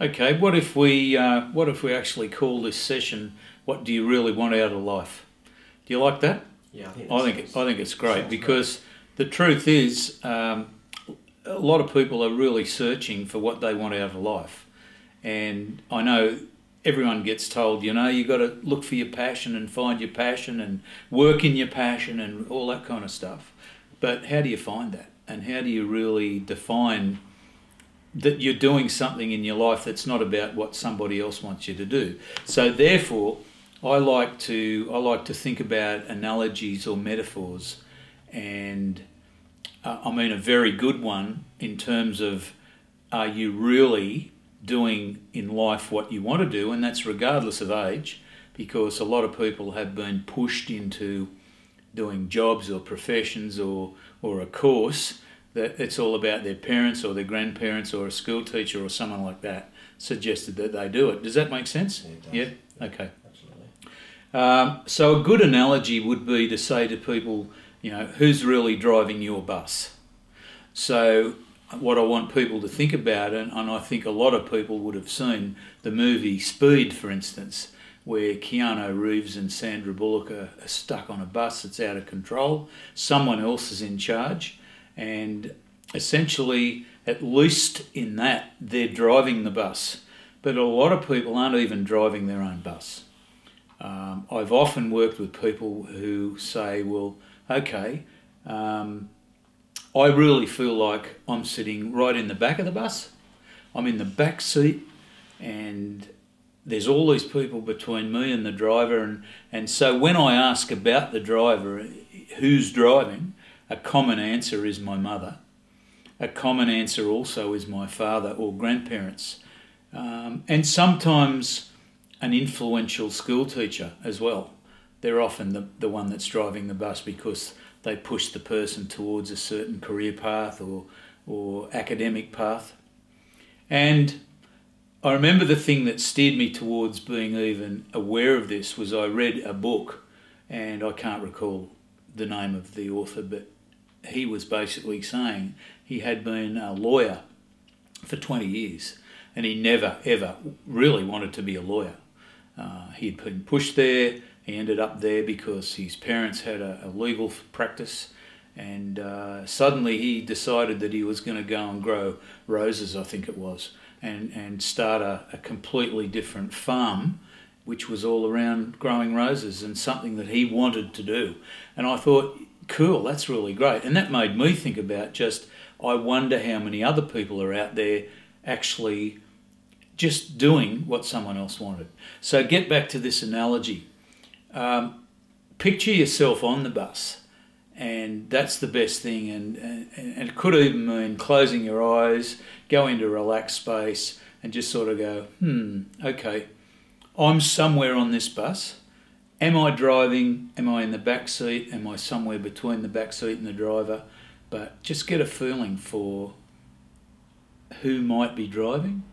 Okay, what if we actually call this session "What do you really want out of life"? Do you like that? Yeah, I think it's great because the truth is, a lot of people are really searching for what they want out of life, and I know everyone gets told, you know, you got to look for your passion and find your passion and work in your passion and all that kind of stuff. But how do you find that? And how do you really define that you're doing something in your life that's not about what somebody else wants you to do? So therefore, I like to think about analogies or metaphors, and I mean a very good one in terms of, are you really doing in life what you want to do? And that's regardless of age, because a lot of people have been pushed into doing jobs or professions or a course that it's all about their parents or their grandparents or a school teacher or someone like that suggested that they do it. Does that make sense? Yeah, it does. Yeah? Okay. Absolutely. So a good analogy would be to say to people, you know, who's really driving your bus? So what I want people to think about, and I think a lot of people would have seen the movie Speed, for instance, where Keanu Reeves and Sandra Bullock are stuck on a bus that's out of control. Someone else is in charge, and essentially, at least in that, they're driving the bus. But a lot of people aren't even driving their own bus. I've often worked with people who say, well, okay, I really feel like I'm sitting right in the back of the bus. I'm in the back seat, and there's all these people between me and the driver. And so when I ask about the driver, who's driving, a common answer is my mother. A common answer also is my father or grandparents. And sometimes an influential school teacher as well. They're often the one that's driving the bus because they push the person towards a certain career path or academic path. And I remember the thing that steered me towards being even aware of this was I read a book, and I can't recall the name of the author, but he was basically saying he had been a lawyer for 20 years and he never ever really wanted to be a lawyer. He'd been pushed there. He ended up there because his parents had a legal practice, and suddenly he decided that he was going to go and grow roses, I think it was, and start a completely different farm, which was all around growing roses and something that he wanted to do. And I thought, cool, that's really great. And that made me think about I wonder how many other people are out there actually just doing what someone else wanted. So get back to this analogy. Picture yourself on the bus, and that's the best thing. And it could even mean closing your eyes, go into a relaxed space, and just sort of go, okay, I'm somewhere on this bus. Am I driving? Am I in the back seat? Am I somewhere between the back seat and the driver? But just get a feeling for who might be driving,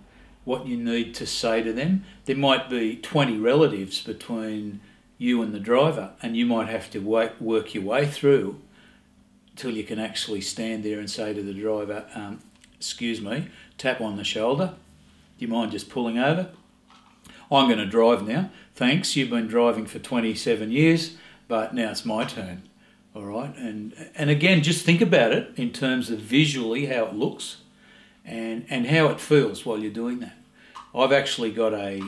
what you need to say to them. There might be 20 relatives between you and the driver, and you might have to work your way through till you can actually stand there and say to the driver, excuse me, tap on the shoulder. Do you mind just pulling over? I'm going to drive now. Thanks, you've been driving for 27 years, but now it's my turn. All right, and again, just think about it in terms of visually how it looks and how it feels while you're doing that. I've actually got a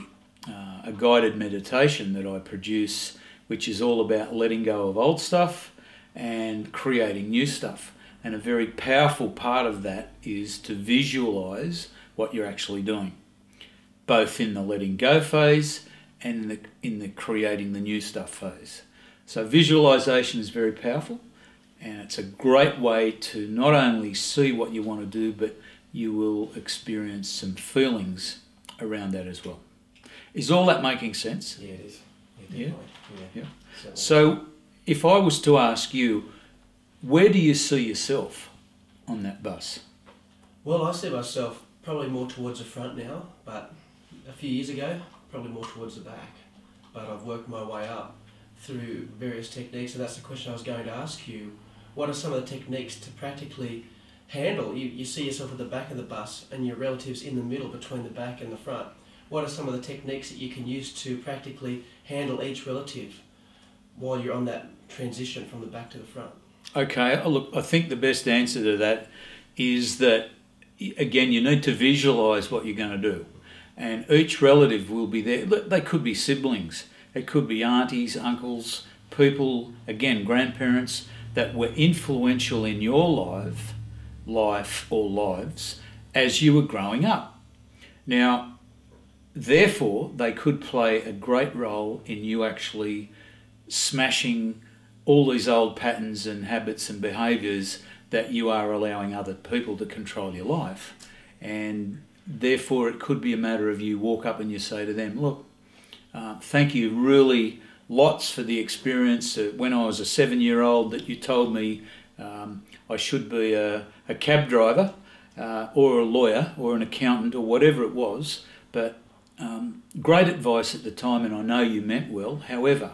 guided meditation that I produce, which is all about letting go of old stuff and creating new stuff. And a very powerful part of that is to visualise what you're actually doing, both in the letting go phase and in the creating the new stuff phase. So visualisation is very powerful, and it's a great way to not only see what you want to do, but you will experience some feelings around that as well. Is all that making sense? Yeah, it is. Yeah? Yeah. So if I was to ask you, where do you see yourself on that bus? Well, I see myself probably more towards the front now, but a few years ago, probably more towards the back. But I've worked my way up through various techniques, and that's the question I was going to ask you. What are some of the techniques to practically handle. You see yourself at the back of the bus and your relatives in the middle between the back and the front. What are some of the techniques that you can use to practically handle each relative while you're on that transition from the back to the front? Okay, look, I think the best answer to that is that, again, you need to visualise what you're going to do. And each relative will be there. They could be siblings. It could be aunties, uncles, people, again, grandparents that were influential in your life or lives as you were growing up. Now, therefore, they could play a great role in you actually smashing all these old patterns and habits and behaviours that you are allowing other people to control your life. And therefore, it could be a matter of you walk up and you say to them, look, thank you really lots for the experience when I was a 7-year-old that you told me I should be a cab driver or a lawyer or an accountant or whatever it was. But great advice at the time, and I know you meant well. However,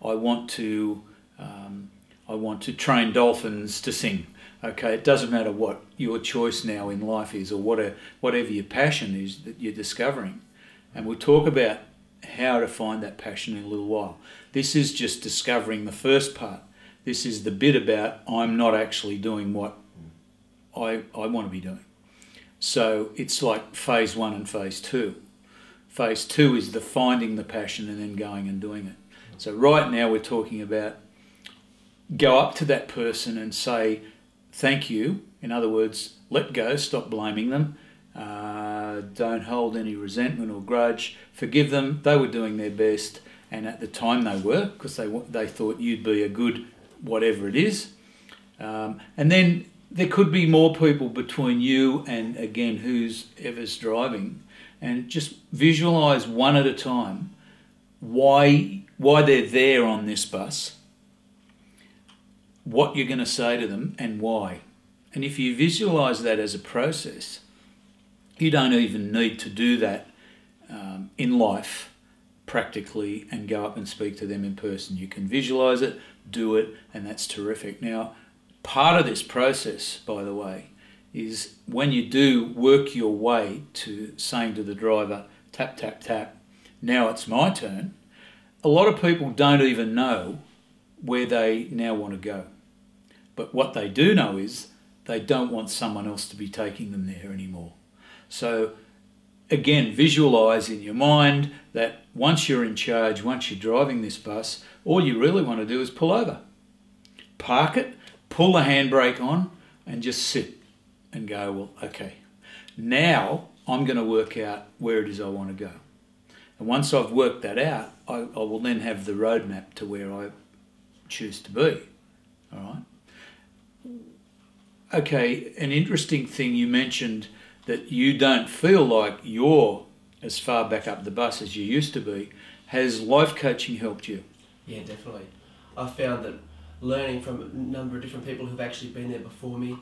I want to train dolphins to sing. Okay, it doesn't matter what your choice now in life is or whatever your passion is that you're discovering. And we'll talk about how to find that passion in a little while. This is just discovering the first part. This is the bit about I'm not actually doing what I want to be doing. So it's like phase 1 and phase 2. Phase 2 is the finding the passion and then going and doing it. So right now we're talking about go up to that person and say, thank you. In other words, let go, stop blaming them. Don't hold any resentment or grudge. Forgive them. They were doing their best, and at the time they were, because they thought you'd be a good whatever it is. And then there could be more people between you and, again, who's ever's driving, and just visualise one at a time why they're there on this bus, what you're going to say to them and why. And if you visualise that as a process, you don't even need to do that in life practically and go up and speak to them in person. You can visualise it, do it, and that's terrific. Now, part of this process, by the way, is when you do work your way to saying to the driver, tap, tap, tap, now it's my turn, a lot of people don't even know where they now want to go. But what they do know is they don't want someone else to be taking them there anymore. So again, visualise in your mind that once you're in charge, once you're driving this bus, all you really want to do is pull over. Park it, pull the handbrake on and just sit and go, well, okay, now I'm going to work out where it is I want to go. And once I've worked that out, I will then have the roadmap to where I choose to be. All right? Okay, an interesting thing you mentioned that you don't feel like you're as far back up the bus as you used to be. Has life coaching helped you? Yeah, definitely. I found that learning from a number of different people who've actually been there before me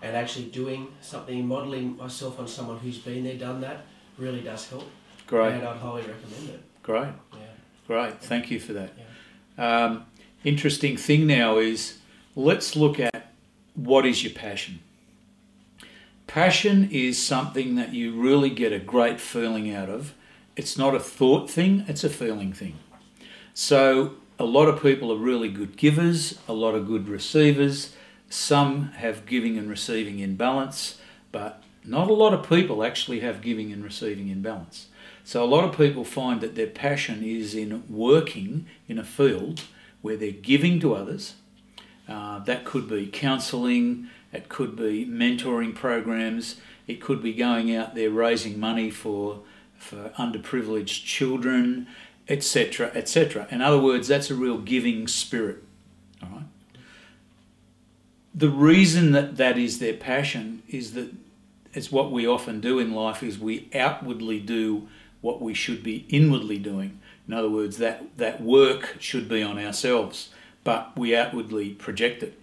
and actually doing something, modelling myself on someone who's been there, done that, really does help. Great. And I'd highly recommend it. Great. Yeah. Great. Thank you for that. Yeah. Interesting thing now is let's look at what is your passion. Passion is something that you really get a great feeling out of. It's not a thought thing, it's a feeling thing. So a lot of people are really good givers, a lot of good receivers. Some have giving and receiving in balance, but not a lot of people actually have giving and receiving in balance. So a lot of people find that their passion is in working in a field where they're giving to others. That could be counselling, it could be mentoring programs, it could be going out there raising money for underprivileged children, etc., etc. In other words, that's a real giving spirit. All right. The reason that is their passion is that it's what we often do in life is we outwardly do what we should be inwardly doing. In other words, that work should be on ourselves, but we outwardly project it,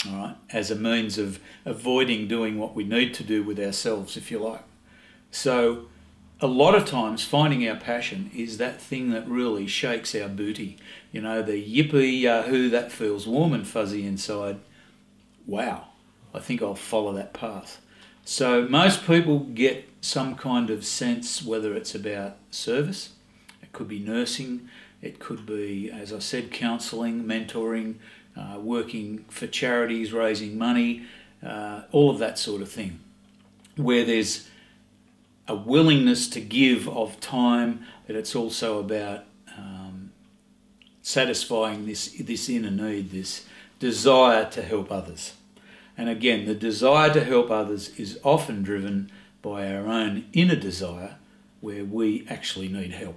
all right, as a means of avoiding doing what we need to do with ourselves, if you like. So a lot of times finding our passion is that thing that really shakes our booty. The yippee yahoo that feels warm and fuzzy inside. Wow, I think I'll follow that path. So most people get some kind of sense, whether it's about service, it could be nursing, it could be, as I said, counselling, mentoring, working for charities, raising money, all of that sort of thing, where there's a willingness to give of time, but it's also about satisfying this inner need, this desire to help others. And again, the desire to help others is often driven by our own inner desire, where we actually need help.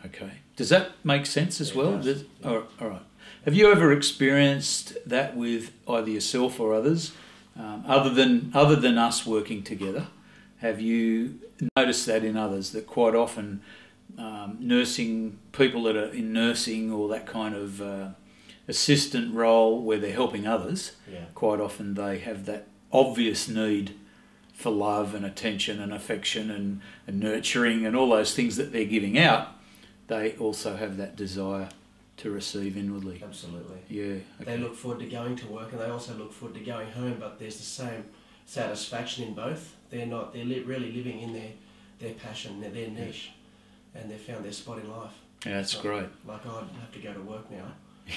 Okay, does that make sense as well? All right. Have you ever experienced that with either yourself or others, other than us working together? Have you noticed that in others, that quite often nursing people that are in nursing or that kind of assistant role where they're helping others, quite often they have that obvious need for love and attention and affection and nurturing and all those things that they're giving out. They also have that desire to receive inwardly. Absolutely. Yeah. Okay. They look forward to going to work and they also look forward to going home, but there's the same satisfaction in both. They're really living in their passion, their niche, and they've found their spot in life. Yeah, that's great. Like, oh, I don't have to go to work now.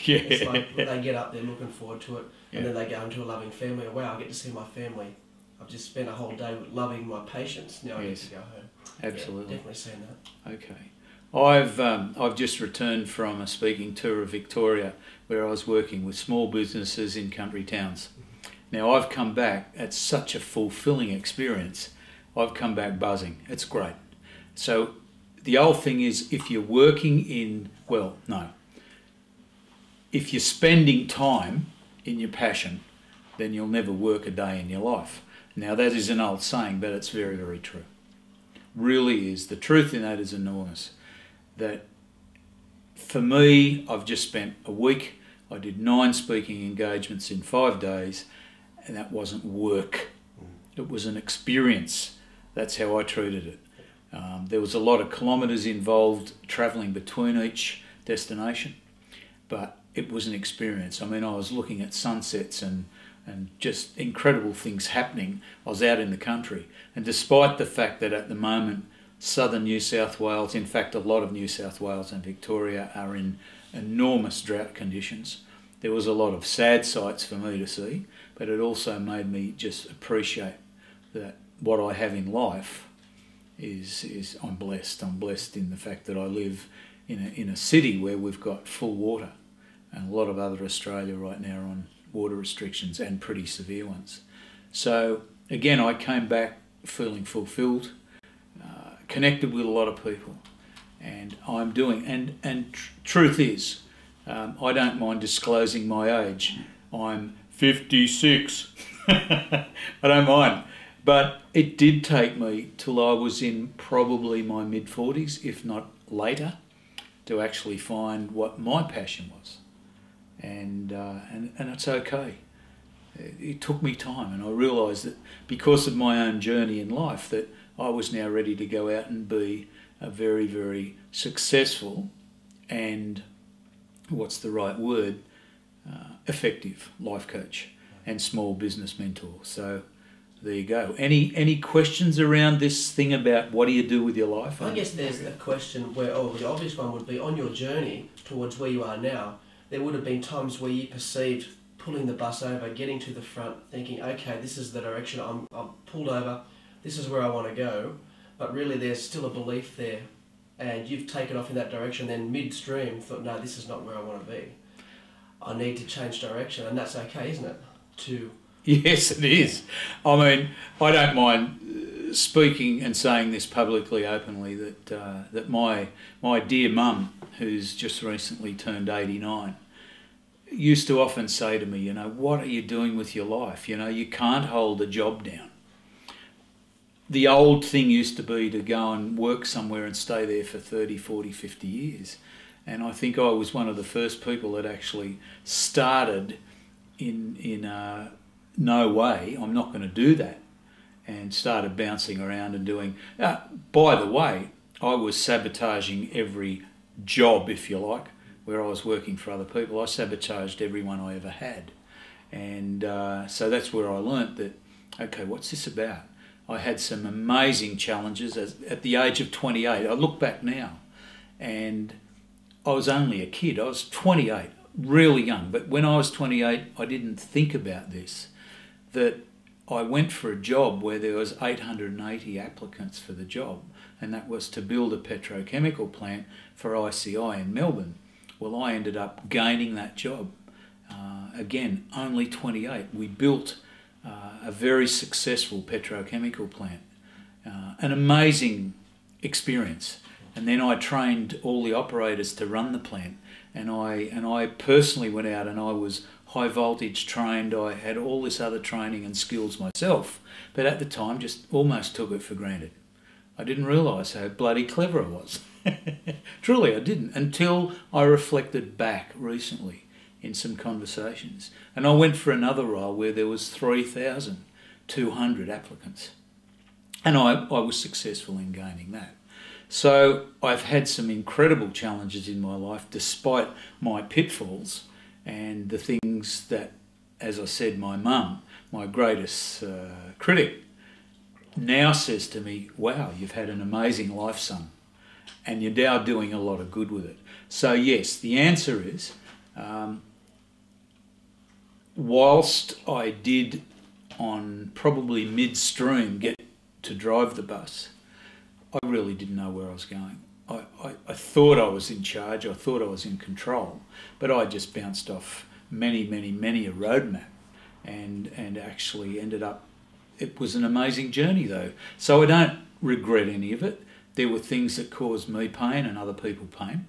Yeah. It's like when they get up, they're looking forward to it, and then they go into a loving family. Wow, I get to see my family. I've just spent a whole day loving my patients. Now I get to go home. Absolutely. Yeah, definitely seen that. Okay. I've just returned from a speaking tour of Victoria, where I was working with small businesses in country towns. Now I've come back at such a fulfilling experience. I've come back buzzing. It's great. So the old thing is, if you're working if you're spending time in your passion, then you'll never work a day in your life. Now that is an old saying, but it's very, very true. Really is. The truth in that is enormous. That for me, I've just spent a week. I did 9 speaking engagements in 5 days, and that wasn't work. It was an experience. That's how I treated it. There was a lot of kilometres involved travelling between each destination, but it was an experience. I mean, I was looking at sunsets and just incredible things happening. I was out in the country, and despite the fact that at the moment southern New South Wales, in fact a lot of New South Wales and Victoria are in enormous drought conditions, there was a lot of sad sights for me to see, but it also made me just appreciate that what I have in life is I'm blessed. I'm blessed in the fact that I live in a city where we've got full water, and a lot of other Australia right now are on water restrictions and pretty severe ones. So again, I came back feeling fulfilled, connected with a lot of people, and I'm doing, and truth is, I don't mind disclosing my age. I'm 56. I don't mind. But it did take me till I was in probably my mid-40s, if not later, to actually find what my passion was. And it's okay. It took me time, and I realised that because of my own journey in life, that I was now ready to go out and be a very, very successful and, what's the right word, effective life coach and small business mentor. So there you go. Any questions around this thing about what do you do with your life? I guess there's a question where, the obvious one would be, on your journey towards where you are now, there would have been times where you perceived pulling the bus over, getting to the front, thinking, okay, this is the direction, I'm pulled over, this is where I want to go, but really there's still a belief there, and you've taken off in that direction, then midstream thought, no, this is not where I want to be. I need to change direction, and that's okay, isn't it? Yes, it is. I mean, I don't mind speaking and saying this publicly, openly, that my dear mum, who's just recently turned 89, used to often say to me, what are you doing with your life? You can't hold a job down. The old thing used to be to go and work somewhere and stay there for 30, 40, 50 years. And I think I was one of the first people that actually started in no way, I'm not going to do that, and started bouncing around and doing... by the way, I was sabotaging every job, if you like, where I was working for other people. I sabotaged every one I ever had. And so that's where I learnt that, okay, what's this about? I had some amazing challenges at the age of 28. I look back now and I was only a kid. I was 28, really young. But when I was 28, I didn't think about this, that I went for a job where there was 880 applicants for the job, and that was to build a petrochemical plant for ICI in Melbourne. Well, I ended up gaining that job. Again, only 28. We built a very successful petrochemical plant. An amazing experience. And then I trained all the operators to run the plant. And I personally went out and I was high voltage trained. I had all this other training and skills myself. But at the time, just almost took it for granted. I didn't realise how bloody clever I was. Truly, I didn't, until I reflected back recently in some conversations. And I went for another role where there was 3,200 applicants. And I was successful in gaining that. So I've had some incredible challenges in my life despite my pitfalls and the things that, as I said, my mum, my greatest critic, now says to me, wow, you've had an amazing life, son, and you're now doing a lot of good with it. So yes, the answer is, whilst I did on probably midstream get to drive the bus, I really didn't know where I was going. I thought I was in charge, I thought I was in control, but I just bounced off many a roadmap and actually ended up, it was an amazing journey though. So I don't regret any of it. There were things that caused me pain and other people pain.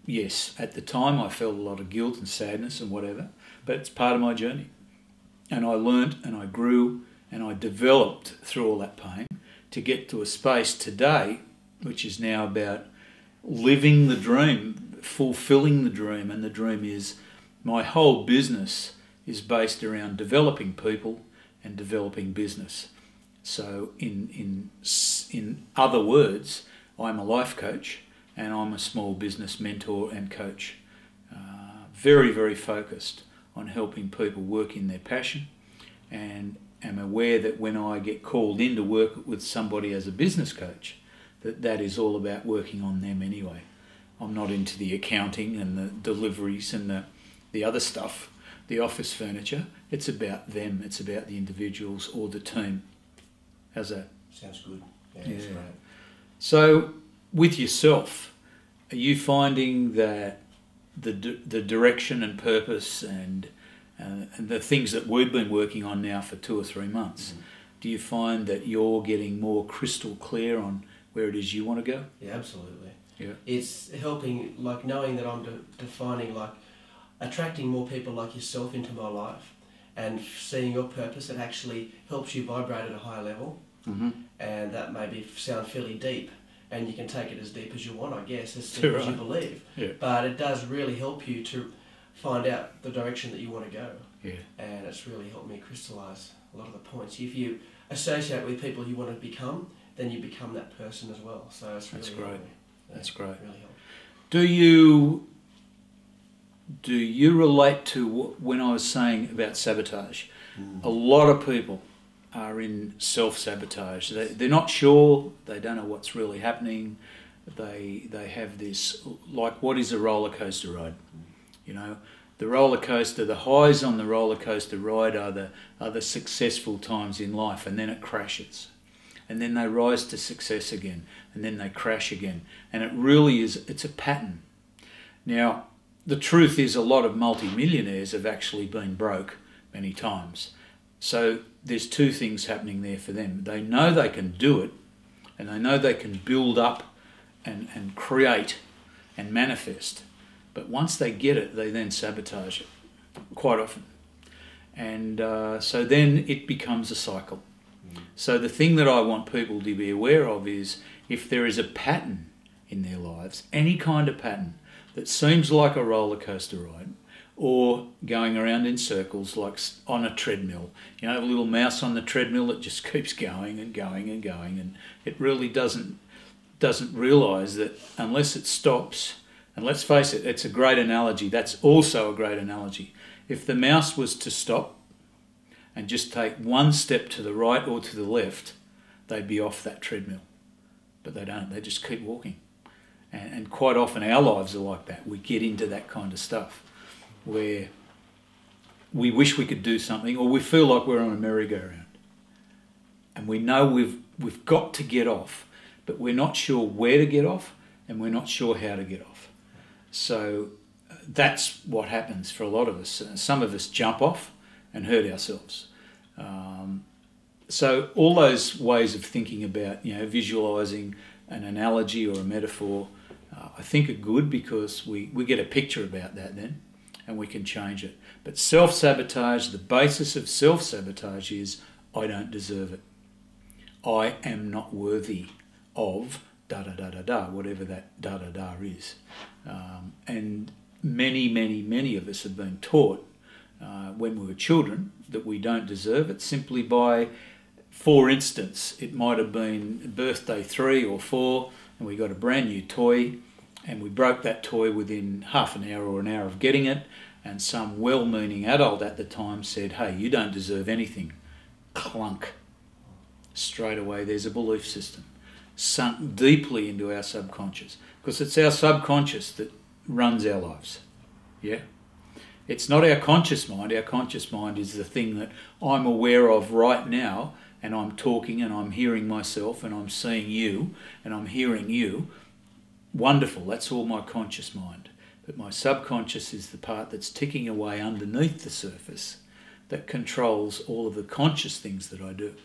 Yes, at the time I felt a lot of guilt and sadness and whatever, but it's part of my journey. And I learnt and I grew and I developed through all that pain to get to a space today, which is now about living the dream, fulfilling the dream. And the dream is my whole business is based around developing people and developing business. So in other words, I'm a life coach and I'm a small business mentor and coach. Very focused on helping people work in their passion, and am aware that when I get called in to work with somebody as a business coach, that is all about working on them anyway. I'm not into the accounting and the deliveries and the other stuff, the office furniture. It's about them. It's about the individuals or the team. How's that? Sounds good. Yeah. That's great. So with yourself, are you finding that the direction and purpose and the things that we've been working on now for 2 or 3 months, do you find that you're getting more crystal clear on where it is you want to go? Yeah, absolutely. Yeah. It's helping, like knowing that I'm defining, like attracting more people like yourself into my life and seeing your purpose. It actually helps you vibrate at a higher level. Mm-hmm. And that maybe sound fairly deep, and you can take it as deep as you want, I guess, as deep Right. as you believe. Yeah. But it does really help you to find out the direction that you want to go. Yeah. And it's really helped me crystallise a lot of the points. If you associate with people you want to become, then you become that person as well. So it's really That's great. helped me. Yeah, That's great. Really helped. Do you relate to when I was saying about sabotage? A lot of people are in self-sabotage. They're not sure, they don't know what's really happening, they have this, like, what is a roller coaster ride? You know, the roller coaster, the highs on the roller coaster ride are the successful times in life, and then it crashes. And then they rise to success again, and then they crash again. And it really is, it's a pattern. Now, the truth is a lot of multi-millionaires have actually been broke many times. So there's two things happening there for them. They know they can do it, and they know they can build up and create and manifest. But once they get it, they then sabotage it quite often. And so then it becomes a cycle. So the thing that I want people to be aware of is if there is a pattern in their lives, any kind of pattern that seems like a roller coaster ride, or going around in circles like on a treadmill. You know, a little mouse on the treadmill that just keeps going and going and going, and it really doesn't realise that unless it stops And let's face it, it's a great analogy. That's also a great analogy. If the mouse was to stop and just take one step to the right or to the left, they'd be off that treadmill. But they don't. They just keep walking. And quite often our lives are like that. We get into that kind of stuff where we wish we could do something, or we feel like we're on a merry-go-round. And we know we've got to get off, but we're not sure where to get off, and we're not sure how to get off. So that's what happens for a lot of us. Some of us jump off and hurt ourselves. So all those ways of thinking about, visualising an analogy or a metaphor, I think are good, because we get a picture about that then, and we can change it. But self-sabotage, the basis of self-sabotage is, I don't deserve it. I am not worthy of da-da-da-da-da, whatever that da-da-da is. And many of us have been taught when we were children that we don't deserve it, simply by, for instance, it might have been birthday 3 or 4 and we got a brand new toy, and we broke that toy within half an hour or an hour of getting it, and some well-meaning adult at the time said, hey, you don't deserve anything. Clunk. Straight away there's a belief system sunk deeply into our subconscious, because it's our subconscious that runs our lives. Yeah? It's not our conscious mind. Our conscious mind is the thing that I'm aware of right now, and I'm talking and I'm hearing myself and I'm seeing you and I'm hearing you. Wonderful, that's all my conscious mind. But my subconscious is the part that's ticking away underneath the surface that controls all of the conscious things that I do,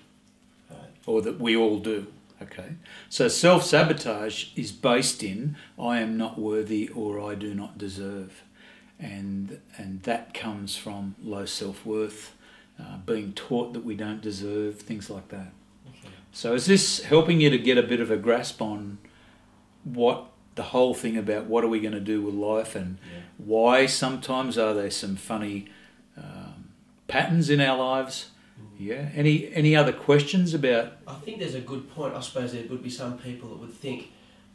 or that we all do. Okay, so self-sabotage is based in, I am not worthy or I do not deserve. And that comes from low self-worth, being taught that we don't deserve, things like that. Okay. So is this helping you to get a bit of a grasp on what the whole thing about what are we going to do with life, and why sometimes are there some funny patterns in our lives? Yeah. Any other questions about? I think there's a good point. I suppose there would be some people that would think,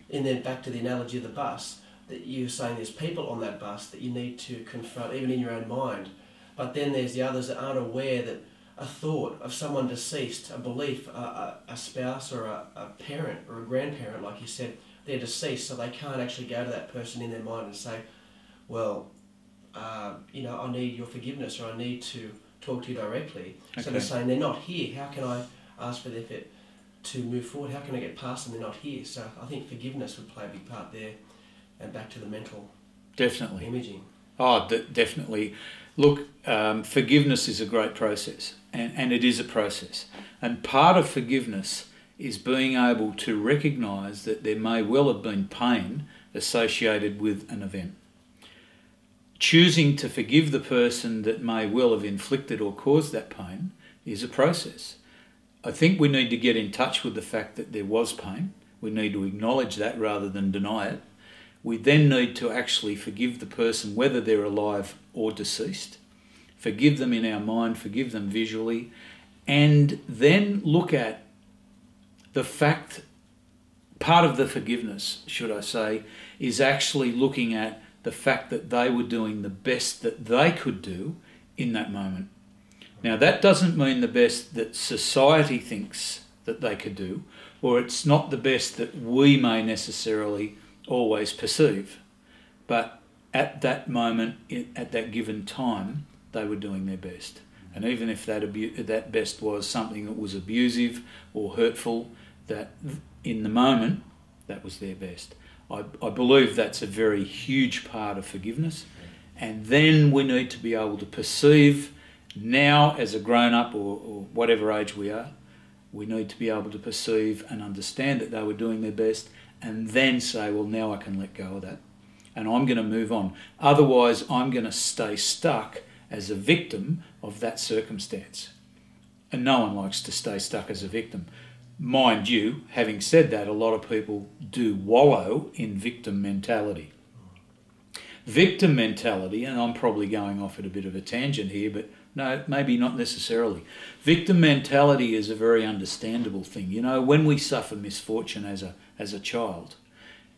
and then back to the analogy of the bus, that you're saying there's people on that bus that you need to confront, even in your own mind. But then there's the others that aren't aware that a thought of someone deceased, a belief, a spouse or a parent or a grandparent, like you said, they're deceased, so they can't actually go to that person in their mind and say, well, I need your forgiveness, or I need to talk to you directly. Okay. So they're saying they're not here. How can I ask for their fit to move forward? How can I get past them? They're not here. So I think forgiveness would play a big part there, and back to the mental imaging. Oh, definitely. Look, forgiveness is a great process, and it is a process. And part of forgiveness is being able to recognise that there may well have been pain associated with an event. Choosing to forgive the person that may well have inflicted or caused that pain is a process. I think we need to get in touch with the fact that there was pain. We need to acknowledge that rather than deny it. We then need to actually forgive the person, whether they're alive or deceased. Forgive them in our mind, forgive them visually, and then look at the fact, part of the forgiveness, should I say, is actually looking at the fact that they were doing the best that they could do in that moment. Now, that doesn't mean the best that society thinks that they could do, or it's not the best that we may necessarily always perceive. But at that moment, at that given time, they were doing their best. And even if that best was something that was abusive or hurtful, that in the moment, that was their best. I believe that's a very huge part of forgiveness. And then we need to be able to perceive now, as a grown-up or whatever age we are, we need to be able to perceive and understand that they were doing their best, and then say, well, now I can let go of that and I'm going to move on. Otherwise, I'm going to stay stuck as a victim of that circumstance. And no one likes to stay stuck as a victim. Mind you, having said that, a lot of people do wallow in victim mentality. Victim mentality, and I'm probably going off at a bit of a tangent here, but no, maybe not necessarily. Victim mentality is a very understandable thing. You know, when we suffer misfortune as a child,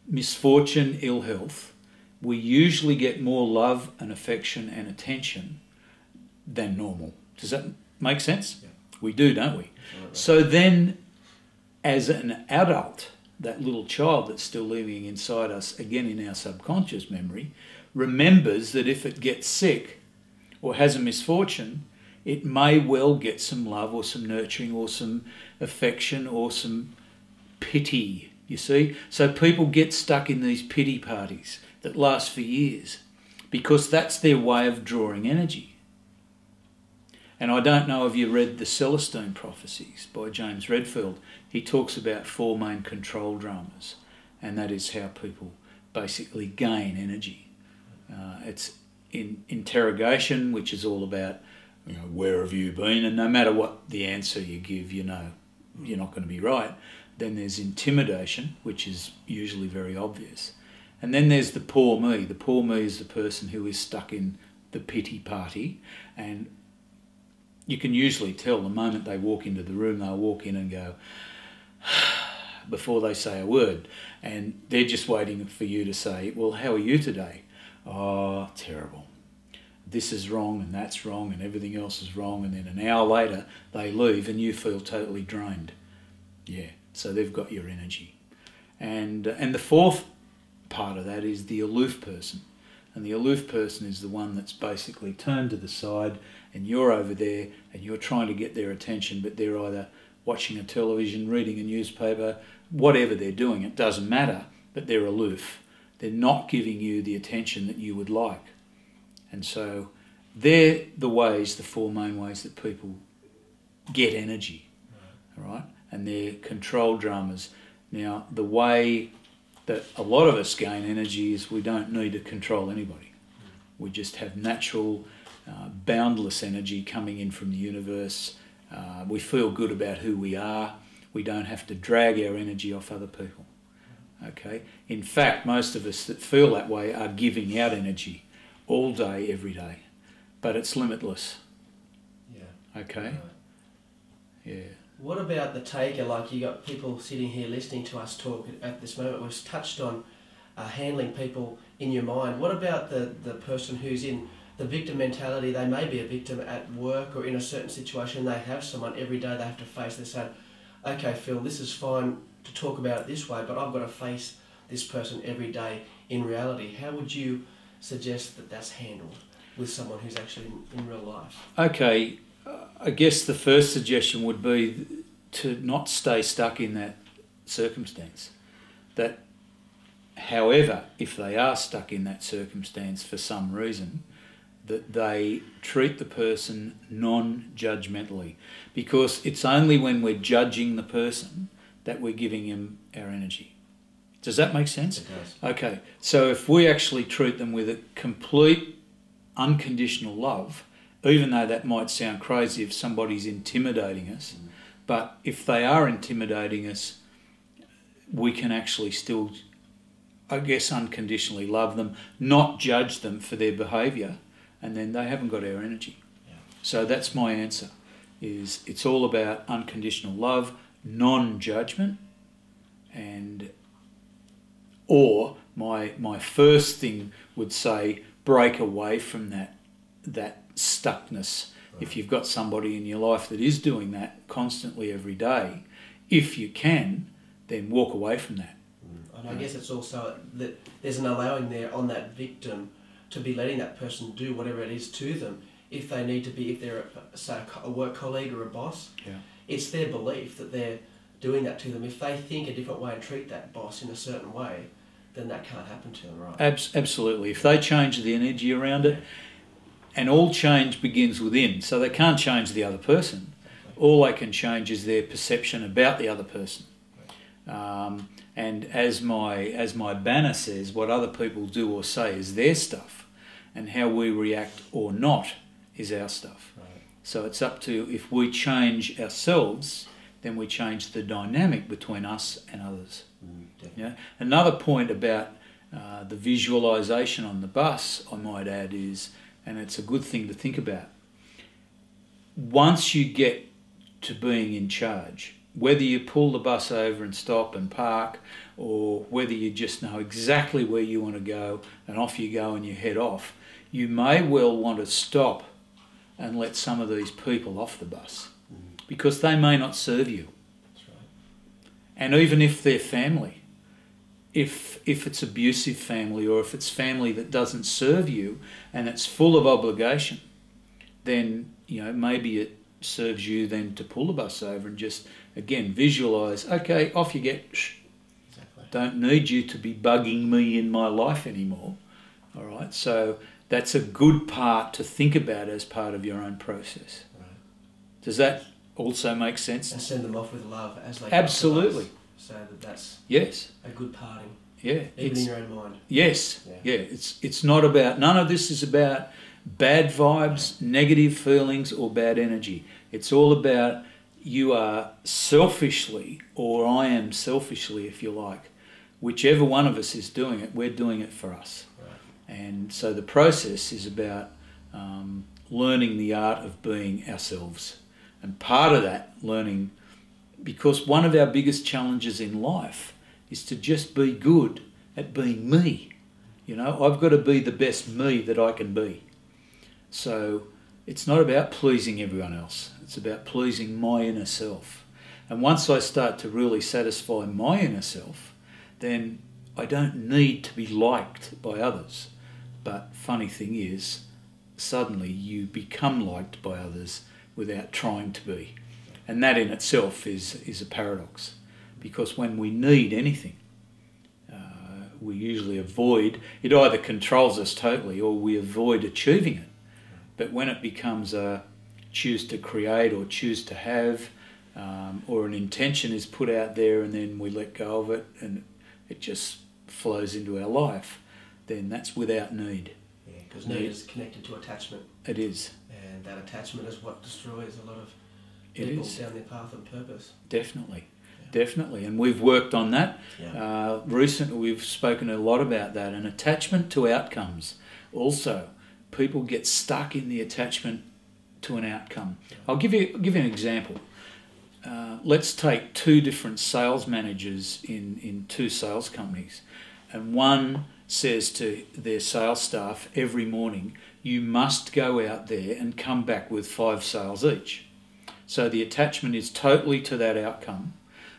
misfortune, ill health, we usually get more love and affection and attention than normal. Does that make sense? Yeah. We do, don't we? Absolutely. So then, as an adult, that little child that's still living inside us, again in our subconscious memory, remembers that if it gets sick or has a misfortune, it may well get some love or some nurturing or some affection or some pity, you see? So people get stuck in these pity parties that last for years because that's their way of drawing energy. And I don't know if you read the Celestine Prophecies by James Redfield. He talks about 4 main control dramas, and that is how people basically gain energy. It's in interrogation, which is all about, where have you been? And no matter what the answer you give, you're not going to be right. Then there's intimidation, which is usually very obvious. And then there's the poor me. The poor me is the person who is stuck in the pity party, and you can usually tell the moment they walk into the room, they'll walk in and go, before they say a word. And they're just waiting for you to say, well, how are you today? Oh, terrible. This is wrong and that's wrong and everything else is wrong. And then an hour later, they leave and you feel totally drained. Yeah, so they've got your energy. And the fourth part of that is the aloof person. And the aloof person is the one that's basically turned to the side and you're over there and you're trying to get their attention, but they're either watching a television, reading a newspaper, whatever they're doing, it doesn't matter, but they're aloof. They're not giving you the attention that you would like. And so they're the 4 main ways that people get energy, right? And they're control dramas. Now, the way that a lot of us gain energy is we don't need to control anybody. We just have natural, boundless energy coming in from the universe. We feel good about who we are. We don't have to drag our energy off other people. Okay? In fact, most of us that feel that way are giving out energy all day, every day. But it's limitless. Yeah. Okay? Right. Yeah. What about the taker? Like, you got people sitting here listening to us talk at this moment. We've touched on handling people in your mind. What about the person who's in the victim mentality? They may be a victim at work or in a certain situation. They have someone every day they have to face. They say, okay, Phil, this is fine to talk about it this way, but I've got to face this person every day in reality. How would you suggest that that's handled with someone who's actually in real life? Okay, I guess the first suggestion would be to not stay stuck in that circumstance. That, however, if they are stuck in that circumstance for some reason, that they treat the person non-judgmentally, because it's only when we're judging the person that we're giving them our energy. Does that make sense? It does. Okay, so if we actually treat them with a complete unconditional love, even though that might sound crazy if somebody's intimidating us, but if they are intimidating us, we can actually still, I guess, unconditionally love them, not judge them for their behaviour, and then they haven't got our energy. Yeah. So that's my answer, is it's all about unconditional love, non-judgment, or my first thing would say, break away from that stuckness. Right. If you've got somebody in your life that is doing that constantly every day, if you can, then walk away from that. And I guess it's also that there's an allowing there on that victim to be letting that person do whatever it is to them. If they need to be, if they're, say, a work colleague or a boss, it's their belief that they're doing that to them. If they think a different way and treat that boss in a certain way, then that can't happen to them, right? Absolutely. If they change the energy around it, and all change begins within, so they can't change the other person. Exactly. All they can change is their perception about the other person. And as my banner says, what other people do or say is their stuff, and how we react or not is our stuff. Right. So it's up to, if we change ourselves, then we change the dynamic between us and others. Yeah. Another point about the visualisation on the bus, I might add, is, and it's a good thing to think about, once you get to being in charge, whether you pull the bus over and stop and park, or whether you just know exactly where you want to go and off you go and you head off, you may well want to stop and let some of these people off the bus because they may not serve you. That's right. And even if they're family, if it's abusive family, or if it's family that doesn't serve you and it's full of obligation, then maybe it serves you then to pull the bus over and just again visualise, okay, off you get. Exactly. Don't need you to be bugging me in my life anymore. All right, so that's a good part to think about as part of your own process. Right. Does that also make sense? And send them off with love as they absolutely. Come to us, so that's yes a good parting. Yeah, even in your own mind. Yes, yeah. It's not about, none of this is about bad vibes, negative feelings, or bad energy. It's all about you are selfishly, or I am selfishly, if you like, whichever one of us is doing it, we're doing it for us. Right. And so the process is about learning the art of being ourselves. And part of that learning, because one of our biggest challenges in life is to just be good at being me. I've got to be the best me that I can be. So it's not about pleasing everyone else. It's about pleasing my inner self. And once I start to really satisfy my inner self, then I don't need to be liked by others. But funny thing is, suddenly you become liked by others without trying to be. And that in itself is a paradox. Because when we need anything, we usually avoid, it either controls us totally or we avoid achieving it. But when it becomes a choose to create or choose to have, or an intention is put out there and then we let go of it and it just flows into our life, then that's without need. Yeah, because need is connected to attachment. It is. And that attachment is what destroys a lot of people down their path of purpose. Definitely. Definitely, and we've worked on that. Yeah. Recently we've spoken a lot about that, and attachment to outcomes. Also, people get stuck in the attachment to an outcome. Yeah. I'll give you an example. Let's take two different sales managers in two sales companies, and one says to their sales staff every morning, you must go out there and come back with 5 sales each. So the attachment is totally to that outcome.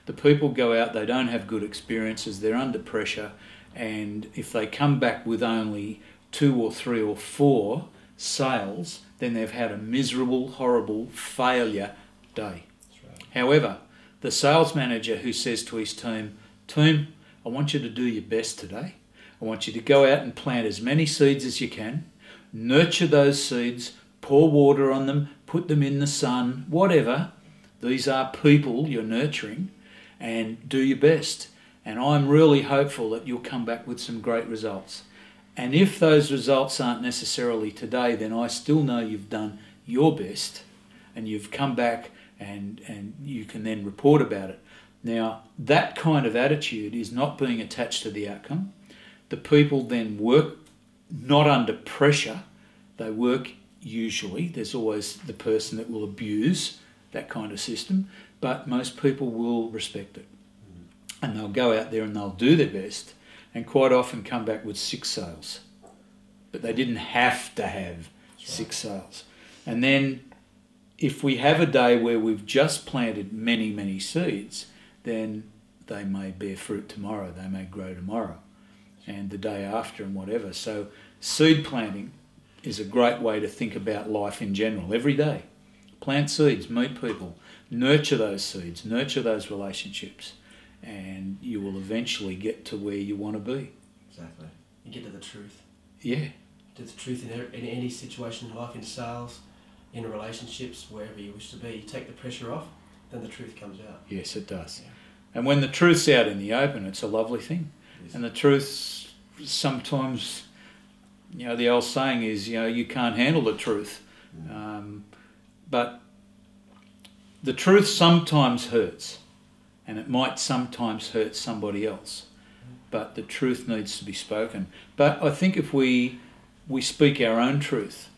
The people go out, they don't have good experiences, they're under pressure, and if they come back with only 2 or 3 or 4 sales, then they've had a miserable, horrible failure day. That's right. However, the sales manager who says to his team, I want you to do your best today. I want you to go out and plant as many seeds as you can, nurture those seeds, pour water on them, put them in the sun, whatever. These are people you're nurturing, and do your best. And I'm really hopeful that you'll come back with some great results. And if those results aren't necessarily today, then I still know you've done your best and you've come back and you can then report about it. Now, that kind of attitude is not being attached to the outcome. The people then work not under pressure. They work usually. There's always the person that will abuse that kind of system, but most people will respect it. And they'll go out there and they'll do their best and quite often come back with 6 sales. But they didn't have to have 6 sales. And then if we have a day where we've just planted many, many seeds, then they may bear fruit tomorrow, they may grow tomorrow and the day after and whatever. So seed planting is a great way to think about life in general. Every day, plant seeds, meet people, nurture those seeds, nurture those relationships, and you will eventually get to where you want to be. Exactly. You get to the truth. Yeah. To the truth in any situation in life, in sales, in relationships, wherever you wish to be. You take the pressure off, then the truth comes out. Yes, it does. Yeah. And when the truth's out in the open, it's a lovely thing. Yes. And the truth sometimes, the old saying is, you can't handle the truth. But the truth sometimes hurts, and it might sometimes hurt somebody else. But the truth needs to be spoken. But I think if we speak our own truth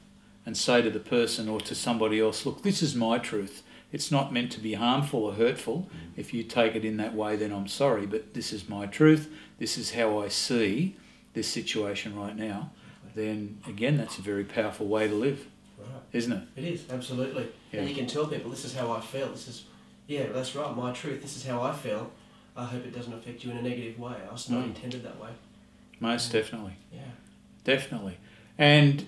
and say to the person or to somebody else, look, this is my truth, It's not meant to be harmful or hurtful. If you take it in that way, then I'm sorry, but this is my truth. This is how I see this situation right now. Then, again, that's a very powerful way to live, Right. isn't it? It is, absolutely. Yeah. And you can tell people, this is how I feel. This is, yeah, that's right, my truth. This is how I feel. I hope it doesn't affect you in a negative way. I was not intended that way. Most definitely. Yeah. Definitely. And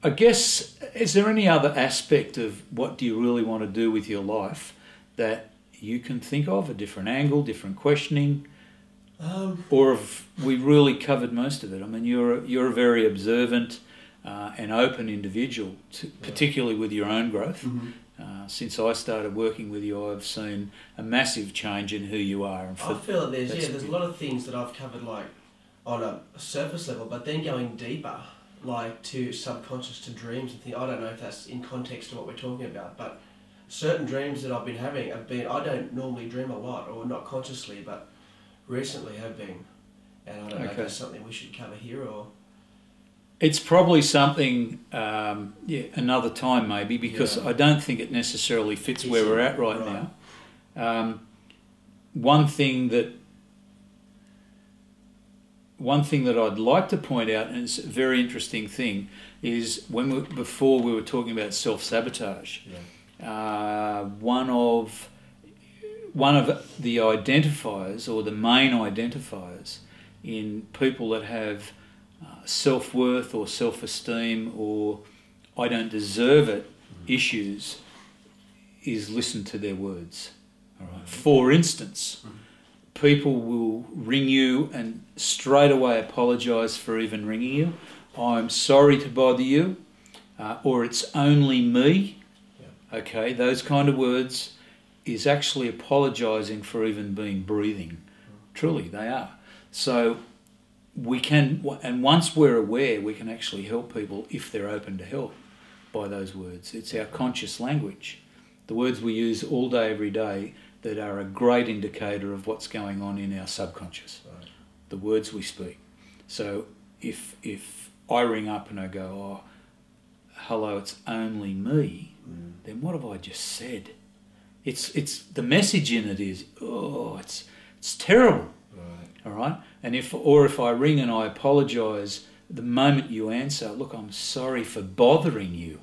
I guess, is there any other aspect of what do you really want to do with your life that you can think of, a different angle, different questioning? Or have we really covered most of it? I mean, you're a very observant and open individual, particularly with your own growth. Mm-hmm. Since I started working with you, I've seen a massive change in who you are. And I feel that there's a lot of things that I've covered like on a surface level, but then going deeper, like to subconscious, to dreams and things. I don't know if that's in context to what we're talking about, but certain dreams that I've been having have been, I don't normally dream a lot, or not consciously, but recently have been. And I don't know if that's something we should cover here, or... It's probably something, another time maybe, because I don't think it necessarily fits where we're at right now. One thing that I'd like to point out, and it's a very interesting thing, is before we were talking about self-sabotage. One of the identifiers, or the main identifiers, in people that have self-worth or self-esteem or I don't deserve it issues is listen to their words. All right. For instance, people will ring you and straight away apologise for even ringing you. I'm sorry to bother you, or it's only me. Okay, those kind of words is actually apologising for even being breathing. Truly, they are. So we can, and once we're aware, we can actually help people if they're open to help by those words. It's our conscious language, the words we use all day, every day, that are a great indicator of what's going on in our subconscious, the words we speak. So if I ring up and I go, oh, hello, it's only me, then what have I just said? It's the message in it is, oh, it's terrible. All right, and if I ring and I apologise, the moment you answer, look, I'm sorry for bothering you.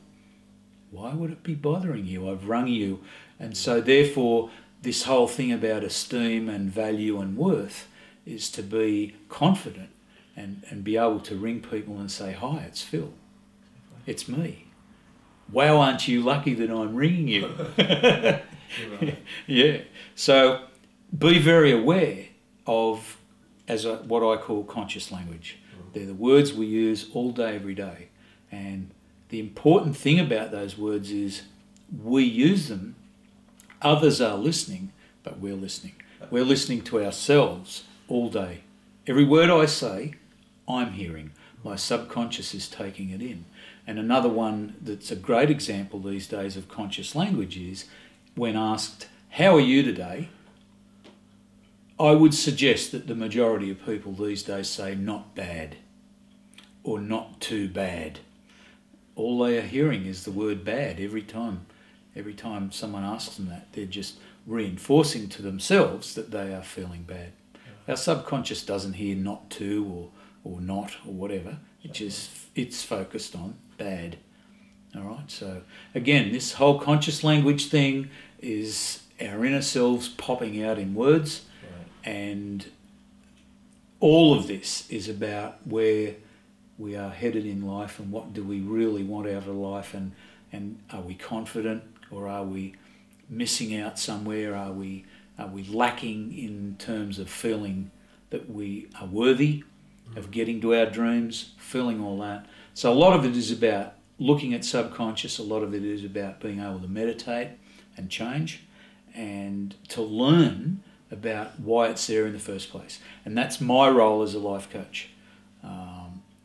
Why would it be bothering you? I've rung you, and so therefore this whole thing about esteem and value and worth is to be confident and be able to ring people and say, hi, it's Phil, it's me. Wow, aren't you lucky that I'm ringing you? Yeah. So be very aware of what I call conscious language. They're the words we use all day, every day. And the important thing about those words is we use them, others are listening, but we're listening. We're listening to ourselves all day. Every word I say, I'm hearing. My subconscious is taking it in. And another one that's a great example these days of conscious language is when asked, how are you today? I would suggest that the majority of people these days say not bad or not too bad. All they are hearing is the word bad every time. Every time someone asks them that, they're just reinforcing to themselves that they are feeling bad. Our subconscious doesn't hear not to or not or whatever. It's focused on bad. All right. So again, this whole conscious language thing is our inner selves popping out in words. And all of this is about where we are headed in life and what do we really want out of life, and are we confident or are we missing out somewhere? Are we lacking in terms of feeling that we are worthy of getting to our dreams, feeling all that? So a lot of it is about looking at subconscious, a lot of it is about being able to meditate and change and to learn about why it's there in the first place. And that's my role as a life coach.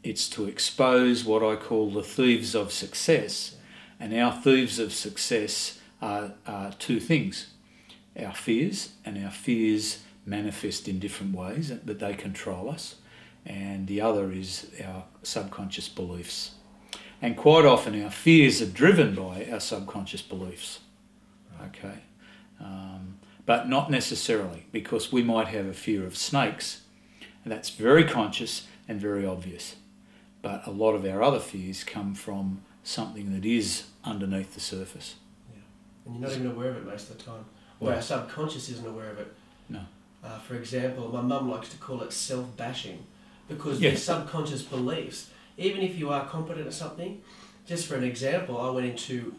It's to expose what I call the thieves of success. And our thieves of success are two things. Our fears, and our fears manifest in different ways, but they control us. And the other is our subconscious beliefs. And quite often our fears are driven by our subconscious beliefs. okay? But not necessarily, because we might have a fear of snakes, and that's very conscious and very obvious. But a lot of our other fears come from something that is underneath the surface. Yeah. And you're not even aware of it most of the time. Or our subconscious isn't aware of it. No. For example, my mum likes to call it self-bashing, because their subconscious beliefs, even if you are competent at something, just for an example, I went into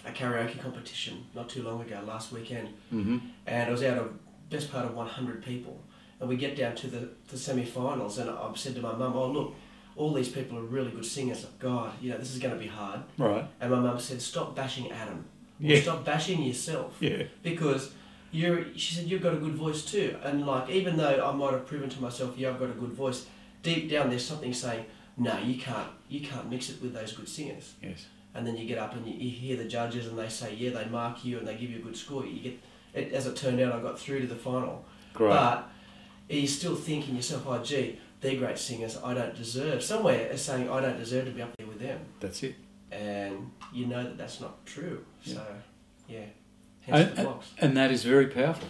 a karaoke competition not too long ago, last weekend, Mm-hmm. and I was out of best part of 100 people, and we get down to the semi-finals, and I've said to my mum, oh look, all these people are really good singers, God, this is going to be hard. Right. And my mum said, stop bashing Adam, or Yeah. stop bashing yourself, Yeah. because she said, you've got a good voice too, and like, even though I might have proven to myself, yeah, I've got a good voice, deep down there's something saying, no, you can't mix it with those good singers. Yes. And then you get up and you hear the judges and they say, yeah, they mark you and they give you a good score. You get it, as it turned out, I got through to the final. Great. But you're still thinking yourself, oh, gee, they're great singers. I don't deserve. Somewhere it's saying I don't deserve to be up there with them. That's it. And you know that that's not true. Yeah. So, yeah, hence the blocks. And that is very powerful.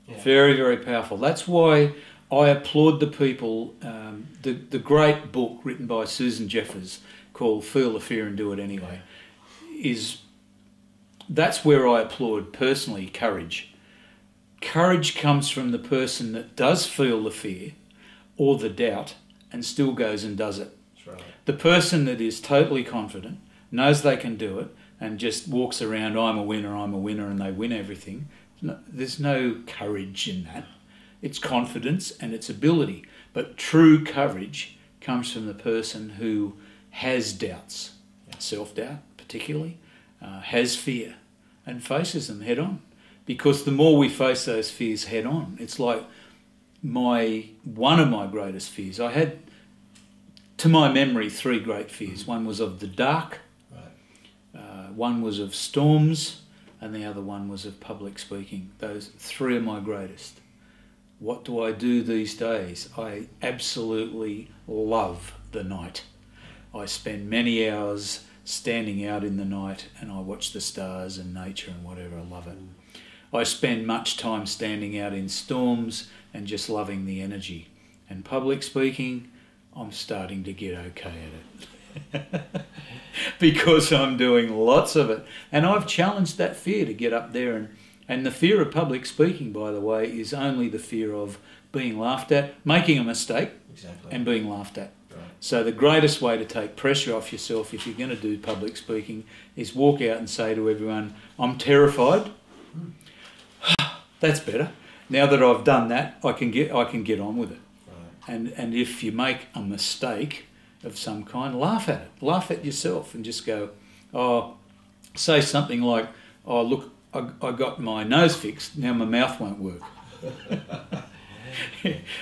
Yeah. Very, very powerful. That's why I applaud the people. The great book written by Susan Jeffers called Feel the Fear and Do It Anyway that's where I applaud personally courage. Courage comes from the person that does feel the fear or the doubt and still goes and does it. That's right. The person that is totally confident, knows they can do it, and just walks around, I'm a winner, and they win everything. There's no courage in that. It's confidence and it's ability. But true courage comes from the person who has doubts, self-doubt particularly, has fear, and faces them head on. Because the more we face those fears head on, it's like one of my greatest fears. I had, to my memory, 3 great fears. One was of the dark, one was of storms, and the other one was of public speaking. Those 3 are my greatest. What do I do these days? I absolutely love the night. I spend many hours standing out in the night and I watch the stars and nature and whatever. I love it. I spend much time standing out in storms and just loving the energy. And public speaking, I'm starting to get okay at it. Because I'm doing lots of it. And I've challenged that fear to get up there. And the fear of public speaking, by the way, is only the fear of being laughed at, making a mistake, and being laughed at. Right. So the greatest way to take pressure off yourself if you're going to do public speaking is walk out and say to everyone, I'm terrified. That's better. Now that I've done that, I can get on with it. Right. And if you make a mistake of some kind, laugh at it. Laugh at yourself and just go, say something like, oh, look, I got my nose fixed, now my mouth won't work.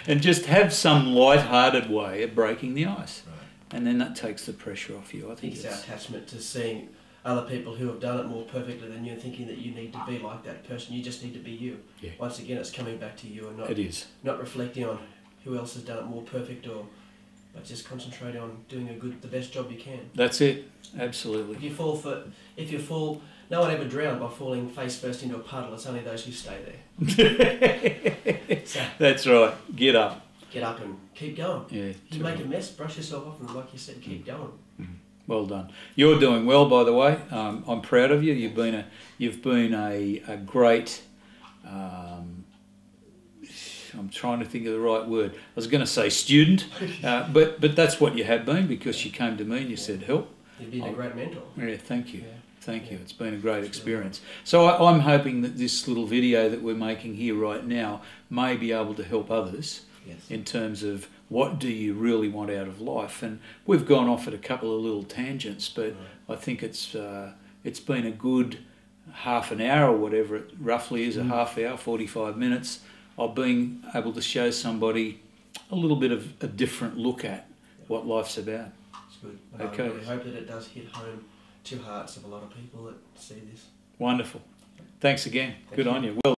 And just have some light-hearted way of breaking the ice. Right. And then that takes the pressure off you. I think it's our attachment to seeing other people who have done it more perfectly than you and thinking that you need to be like that person. You just need to be you. Yeah. Once again, it's coming back to you and not reflecting on who else has done it more perfect, but just concentrate on doing the best job you can. That's it. Absolutely. If you fall, no one ever drowned by falling face first into a puddle. It's only those who stay there. So, that's right. Get up. Get up and keep going. Yeah. You make a mess, brush yourself off, and like you said, keep going. Mm-hmm. Well done. You're doing well, by the way. I'm proud of you. You've been a great. I'm trying to think of the right word. I was going to say student, but that's what you have been, because you came to me and you said help. You've been a great mentor. Yeah, thank you. Yeah. Thank you. It's been a great experience. So I'm hoping that this little video that we're making here right now may be able to help others in terms of what do you really want out of life. And we've gone off at a couple of little tangents, but I think it's been a good half an hour or whatever it roughly is, a half hour, 45 minutes of being able to show somebody a little bit of a different look at what life's about. It's good. Okay. I really hope that it does hit home to hearts of a lot of people that see this. Wonderful. Thanks again. Good on you. Well.